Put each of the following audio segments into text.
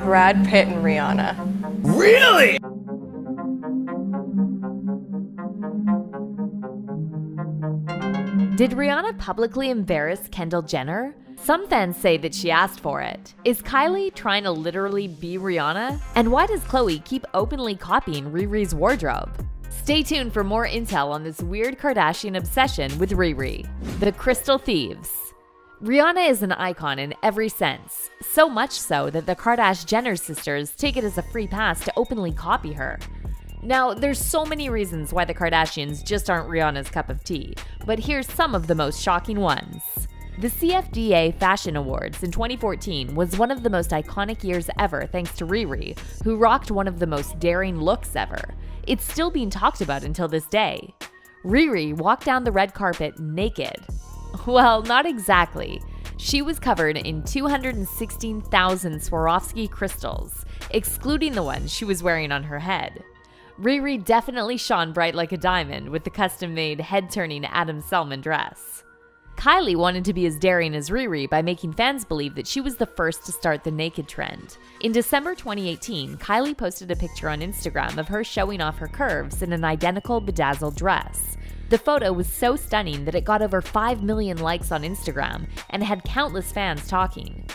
Brad Pitt and Rihanna. Really? Did Rihanna publicly embarrass Kendall Jenner? Some fans say that she asked for it. Is Kylie trying to literally be Rihanna? And why does Khloe keep openly copying Riri's wardrobe? Stay tuned for more intel on this weird Kardashian obsession with Riri. The Crystal Thieves. Rihanna is an icon in every sense, so much so that the Jenner sisters take it as a free pass to openly copy her. Now, there's so many reasons why the Kardashians just aren't Rihanna's cup of tea, but here's some of the most shocking ones. The CFDA Fashion Awards in 2014 was one of the most iconic years ever thanks to Riri, who rocked one of the most daring looks ever. It's still being talked about until this day. Riri walked down the red carpet naked. Well, not exactly. She was covered in 216,000 Swarovski crystals, excluding the ones she was wearing on her head. Riri definitely shone bright like a diamond with the custom-made head-turning Adam Selman dress. Kylie wanted to be as daring as Riri by making fans believe that she was the first to start the naked trend. In December 2018, Kylie posted a picture on Instagram of her showing off her curves in an identical bedazzled dress. The photo was so stunning that it got over 5 million likes on Instagram and had countless fans talking.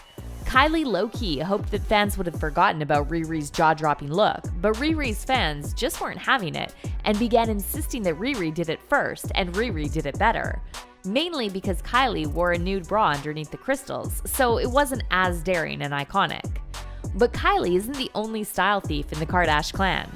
Kylie low-key hoped that fans would have forgotten about Riri's jaw-dropping look, but Riri's fans just weren't having it and began insisting that Riri did it first and Riri did it better. Mainly because Kylie wore a nude bra underneath the crystals, so it wasn't as daring and iconic. But Kylie isn't the only style thief in the Kardashian clan.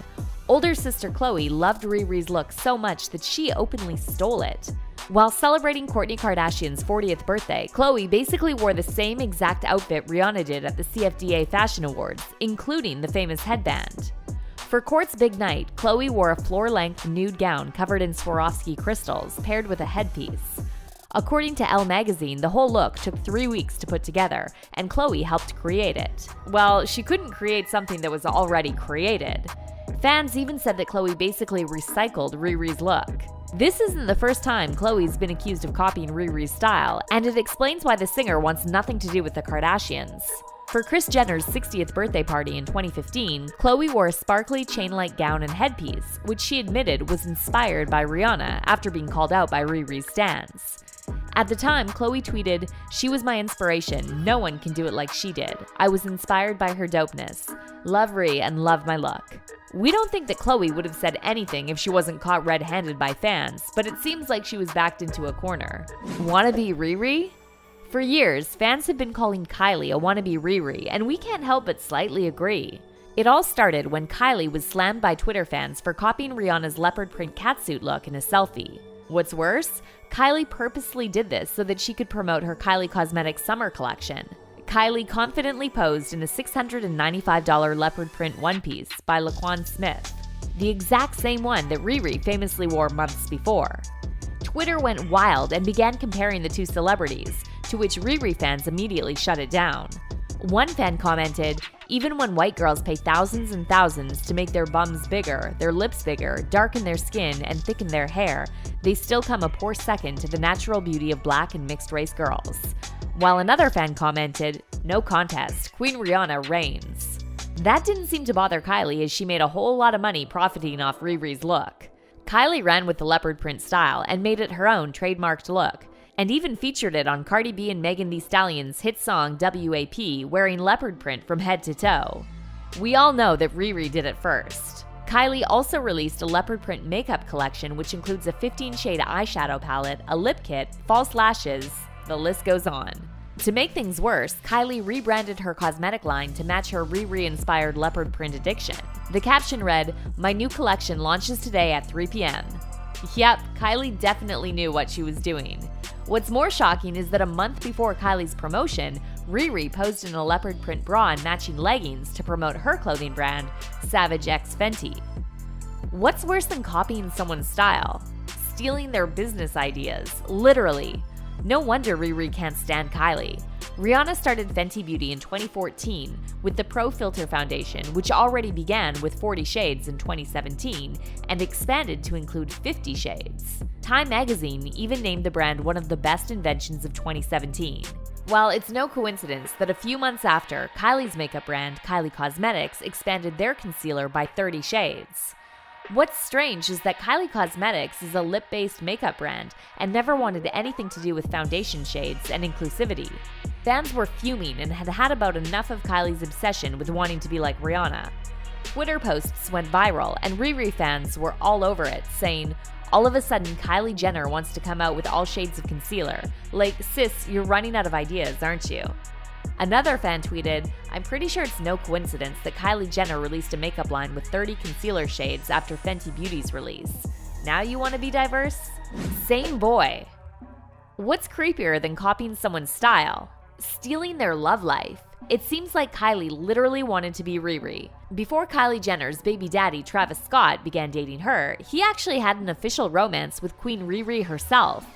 Older sister Khloe loved Riri's look so much that she openly stole it. While celebrating Kourtney Kardashian's 40th birthday, Khloe basically wore the same exact outfit Rihanna did at the CFDA Fashion Awards, including the famous headband. For Kourt's big night, Khloe wore a floor-length nude gown covered in Swarovski crystals, paired with a headpiece. According to Elle magazine, the whole look took 3 weeks to put together, and Khloe helped create it. Well, she couldn't create something that was already created. Fans even said that Khloe basically recycled Riri's look. This isn't the first time Khloe's been accused of copying Riri's style, and it explains why the singer wants nothing to do with the Kardashians. For Kris Jenner's 60th birthday party in 2015, Khloe wore a sparkly chain-like gown and headpiece, which she admitted was inspired by Rihanna after being called out by Riri's stans. At the time, Khloe tweeted, "She was my inspiration. No one can do it like she did. I was inspired by her dopeness. Love Ri and love my look." We don't think that Khloe would have said anything if she wasn't caught red-handed by fans, but it seems like she was backed into a corner. Wanna be Riri? For years, fans have been calling Kylie a wannabe Riri, and we can't help but slightly agree. It all started when Kylie was slammed by Twitter fans for copying Rihanna's leopard print catsuit look in a selfie. What's worse, Kylie purposely did this so that she could promote her Kylie Cosmetics summer collection. Kylie confidently posed in a $695 leopard print one-piece by Laquan Smith, the exact same one that Riri famously wore months before. Twitter went wild and began comparing the two celebrities, to which Riri fans immediately shut it down. One fan commented, "Even when white girls pay thousands and thousands to make their bums bigger, their lips bigger, darken their skin, and thicken their hair, they still come a poor second to the natural beauty of black and mixed-race girls." While another fan commented, "No contest, Queen Rihanna reigns." That didn't seem to bother Kylie as she made a whole lot of money profiting off Riri's look. Kylie ran with the leopard print style and made it her own trademarked look, and even featured it on Cardi B and Megan Thee Stallion's hit song WAP, wearing leopard print from head to toe. We all know that Riri did it first. Kylie also released a leopard print makeup collection which includes a 15-shade eyeshadow palette, a lip kit, false lashes, the list goes on. To make things worse, Kylie rebranded her cosmetic line to match her Riri-inspired leopard print addiction. The caption read, "My new collection launches today at 3 p.m. Yep, Kylie definitely knew what she was doing. What's more shocking is that a month before Kylie's promotion, Riri posed in a leopard print bra and matching leggings to promote her clothing brand, Savage X Fenty. What's worse than copying someone's style? Stealing their business ideas, literally. No wonder Riri can't stand Kylie. Rihanna started Fenty Beauty in 2014 with the Pro Filter Foundation, which already began with 40 shades in 2017 and expanded to include 50 shades. Time magazine even named the brand one of the best inventions of 2017. Well, it's no coincidence that a few months after, Kylie's makeup brand, Kylie Cosmetics, expanded their concealer by 30 shades. What's strange is that Kylie Cosmetics is a lip-based makeup brand and never wanted anything to do with foundation shades and inclusivity. Fans were fuming and had had about enough of Kylie's obsession with wanting to be like Rihanna. Twitter posts went viral and Riri fans were all over it, saying, "All of a sudden, Kylie Jenner wants to come out with all shades of concealer. Like, sis, you're running out of ideas, aren't you?" Another fan tweeted, "I'm pretty sure it's no coincidence that Kylie Jenner released a makeup line with 30 concealer shades after Fenty Beauty's release. Now you want to be diverse?" Same boy. What's creepier than copying someone's style? Stealing their love life. It seems like Kylie literally wanted to be Riri. Before Kylie Jenner's baby daddy, Travis Scott, began dating her, he actually had an official romance with Queen Riri herself.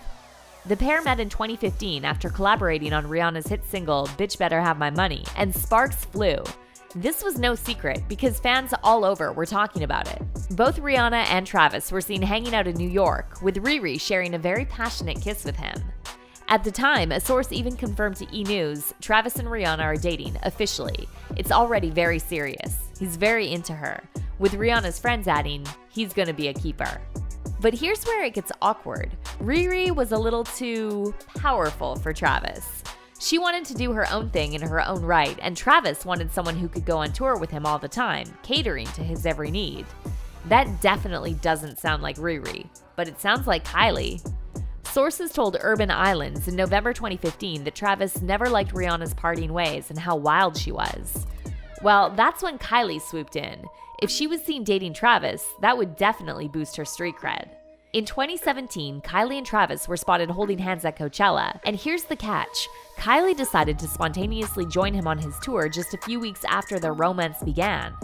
The pair met in 2015 after collaborating on Rihanna's hit single, Bitch Better Have My Money, and sparks flew. This was no secret because fans all over were talking about it. Both Rihanna and Travis were seen hanging out in New York, with Riri sharing a very passionate kiss with him. At the time, a source even confirmed to E! News, Travis and Rihanna are dating, officially. It's already very serious. He's very into her, with Rihanna's friends adding, he's gonna be a keeper. But here's where it gets awkward. Riri was a little too powerful for Travis. She wanted to do her own thing in her own right, and Travis wanted someone who could go on tour with him all the time, catering to his every need. That definitely doesn't sound like Riri, but it sounds like Kylie. Sources told Urban Islands in November 2015 that Travis never liked Rihanna's partying ways and how wild she was. Well, that's when Kylie swooped in. If she was seen dating Travis, that would definitely boost her street cred. In 2017, Kylie and Travis were spotted holding hands at Coachella, and here's the catch. Kylie decided to spontaneously join him on his tour just a few weeks after their romance began.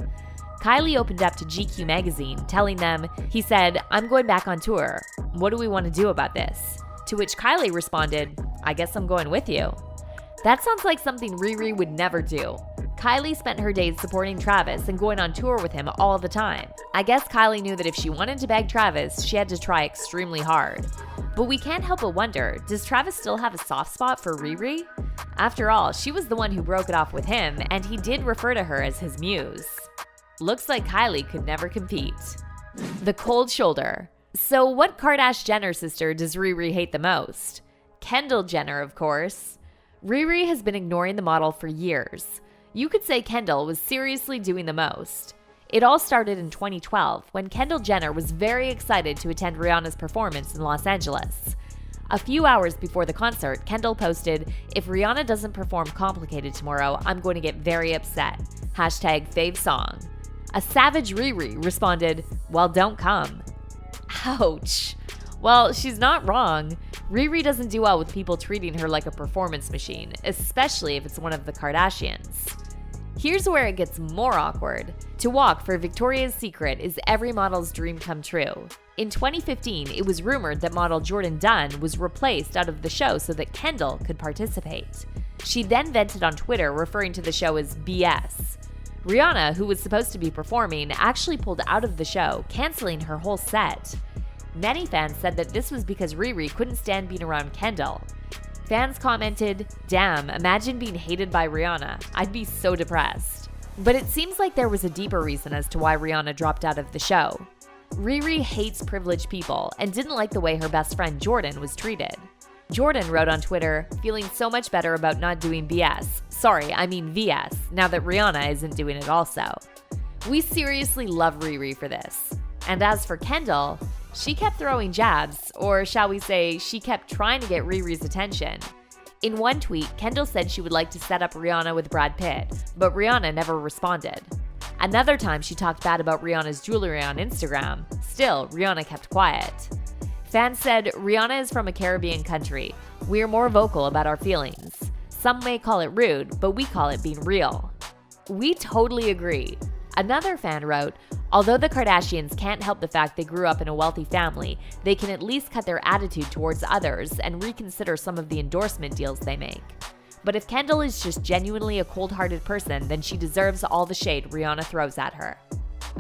Kylie opened up to GQ magazine, telling them, he said, "I'm going back on tour. What do we want to do about this?" To which Kylie responded, "I guess I'm going with you." That sounds like something Riri would never do. Kylie spent her days supporting Travis and going on tour with him all the time. I guess Kylie knew that if she wanted to bag Travis, she had to try extremely hard. But we can't help but wonder, does Travis still have a soft spot for Riri? After all, she was the one who broke it off with him, and he did refer to her as his muse. Looks like Kylie could never compete. The cold shoulder. So what Kardashian-Jenner sister does Riri hate the most? Kendall Jenner, of course. Riri has been ignoring the model for years. You could say Kendall was seriously doing the most. It all started in 2012 when Kendall Jenner was very excited to attend Rihanna's performance in Los Angeles. A few hours before the concert, Kendall posted, "If Rihanna doesn't perform Complicated tomorrow, I'm going to get very upset. #favesong." A savage Riri responded, "Well, don't come." Ouch. Well, she's not wrong. Riri doesn't do well with people treating her like a performance machine, especially if it's one of the Kardashians. Here's where it gets more awkward. To walk for Victoria's Secret is every model's dream come true. In 2015, it was rumored that model Jordan Dunn was replaced out of the show so that Kendall could participate. She then vented on Twitter referring to the show as BS. Rihanna, who was supposed to be performing, actually pulled out of the show, canceling her whole set. Many fans said that this was because Riri couldn't stand being around Kendall. Fans commented, "Damn, imagine being hated by Rihanna. I'd be so depressed." But it seems like there was a deeper reason as to why Rihanna dropped out of the show. Riri hates privileged people and didn't like the way her best friend Jordan was treated. Jordan wrote on Twitter, "Feeling so much better about not doing BS. Sorry, I mean VS, now that Rihanna isn't doing it also." We seriously love Riri for this. And as for Kendall, she kept throwing jabs, or shall we say, she kept trying to get Riri's attention. In one tweet, Kendall said she would like to set up Rihanna with Brad Pitt, but Rihanna never responded. Another time, she talked bad about Rihanna's jewelry on Instagram. Still, Rihanna kept quiet. Fans said, "Rihanna is from a Caribbean country. We are more vocal about our feelings. Some may call it rude, but we call it being real." We totally agree. Another fan wrote, "Although the Kardashians can't help the fact they grew up in a wealthy family, they can at least cut their attitude towards others and reconsider some of the endorsement deals they make. But if Kendall is just genuinely a cold-hearted person, then she deserves all the shade Rihanna throws at her."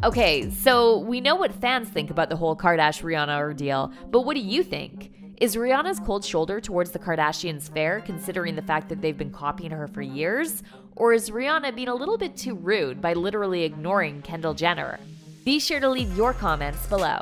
Okay, so we know what fans think about the whole Kardashian-Rihanna ordeal, but what do you think? Is Rihanna's cold shoulder towards the Kardashians fair, considering the fact that they've been copying her for years? Or is Rihanna being a little bit too rude by literally ignoring Kendall Jenner? Be sure to leave your comments below.